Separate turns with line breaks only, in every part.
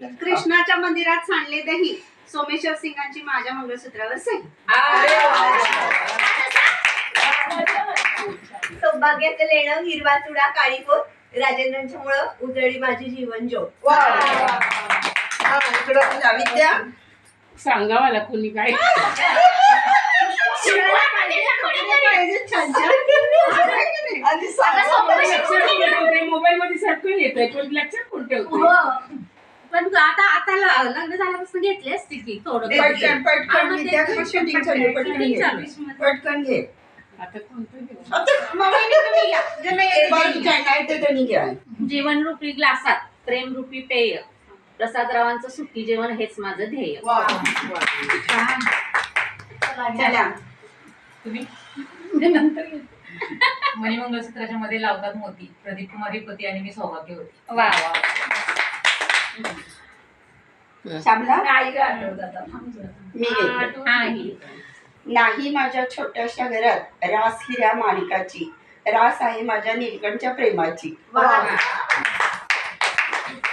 कृष्णाच्या मंदिरात सांडले दही, सोमेश्वर सिंगांची माझ्या मंगळसूत्रावर सही.
सौभाग्याचं लेणं, हिरवा चुडा, काळी पोत, राजेंद्रांच्या मुळे उजळली माझी जीवन ज्योत.
विद्या
सांगा मला कोणी काय. मोबाईल मध्ये सटकून येतोय पण लक्षात कोणते होते.
पण आता लग्न झाल्यापासून घेतली असतील की थोडं
पटकन पटकन विद्या शूटिंग चालू आहे, पटकन घे पटकन घे.
आता कोणतं घेऊ?
काय ते त्यांनी घ्या.
जीवन रूपी ग्लासात प्रेम रूपी पेय, प्रसादरावांचं सुखी जेवण हेच माझं ध्येय.
चला
तुम्ही
मणिमंगळसूत्राच्या मध्ये लावतात मोती, प्रदीप कुमारी पती आणि मी सौभाग्य होती.
वा
श्यामला मी
वा.
घेते. नाही माझ्या छोट्याशा घरात रास हिऱ्या माणिकाची, रास आहे माझ्या नीलकंठच्या प्रेमाची.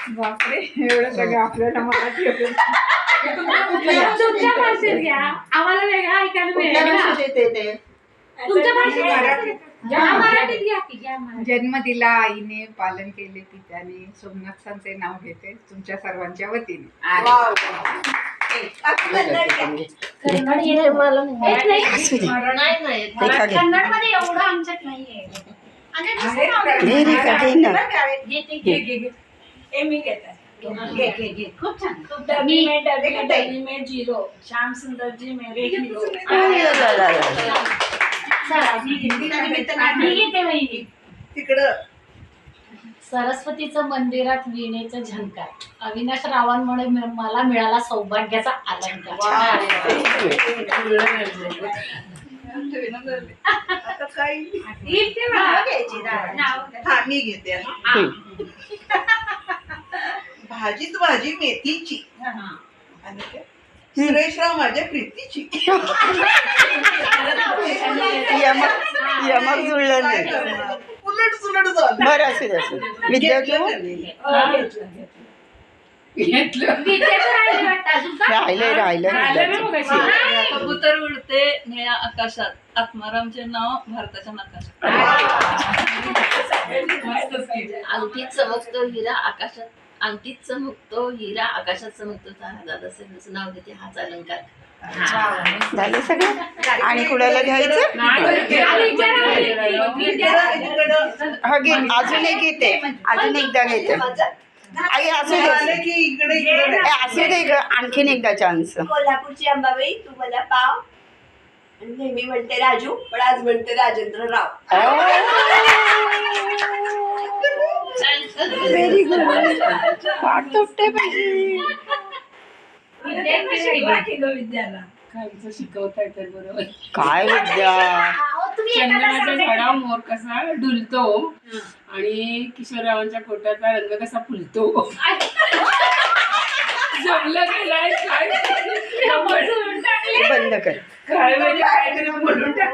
बापरे एवढं सगळं आपल्याला मराठी होतं.
तुमच्या भाषेत घ्या, आम्हाला वेगळं ऐकायला
कुठल्या
मिळेल ना.
भाषेत येते ते?
तुमच्या भाषेत
मराठीत.
मराठीत घ्या की घ्या मराठीत.
जन्म दिला आईने, पालन केले पित्याने, सोमनाथांचे नाव घेते तुमच्या सर्वांच्या वतीने.
वाव.
कन्नड मध्ये एवढं आमच्यात नाहीये. खूप छान.
श्याम सुंदर जी मेरे हीरो.
तिकडं
सरस्वतीचं मंदिरात वीणेचं झंकार, अविनाश रावांमुळे मला मिळाला सौभाग्याचा अलंकार.
आता काही मी घेते. भाजीत भाजी मेथीची आणि काय? सुरेशराव माझ्या प्रीतीची.
यमक जुळलं नाही.
उलट सुलट झालं.
बरं असू दे असू दे. विद्या तू
घेतलं
राहिलंय
कबूतर उडते निळ्या आकाशात, आत्मारामचे नाव भारताच्या नकाशात.
अंगठीत चमकतो हिरा आकाशात, अंगठीत चमकतो हिरा आकाशात चमकतो, दादासाहेबांचं नाव घेते हाच अलंकार.
झालं सगळं. आणि कुणाला घ्यायचं? हा घे. अजून एक घेते, अजून एकदा घेते. आई असू दे
की इकडे इकडे
असू दे ग, आणखीन एकदा चान्स.
कोल्हापूरची अंबाबाई तू मला पाव, आणि नेहमी म्हणते राजू पण आज म्हणते राजेंद्र राव.
Very good. पाठ तुटते पाहिजे.
विद्याला
खायचं शिकवताय तर बरोबर.
काय विद्या.
चंदनाच्या झाडा मोर कसा डुलतो आणि किशोररावांच्या पोटाचा रंग कसा फुलतो. जमलं गेलाय काय
बंद कर.
काय म्हणजे काहीतरी बोलून टाकाय.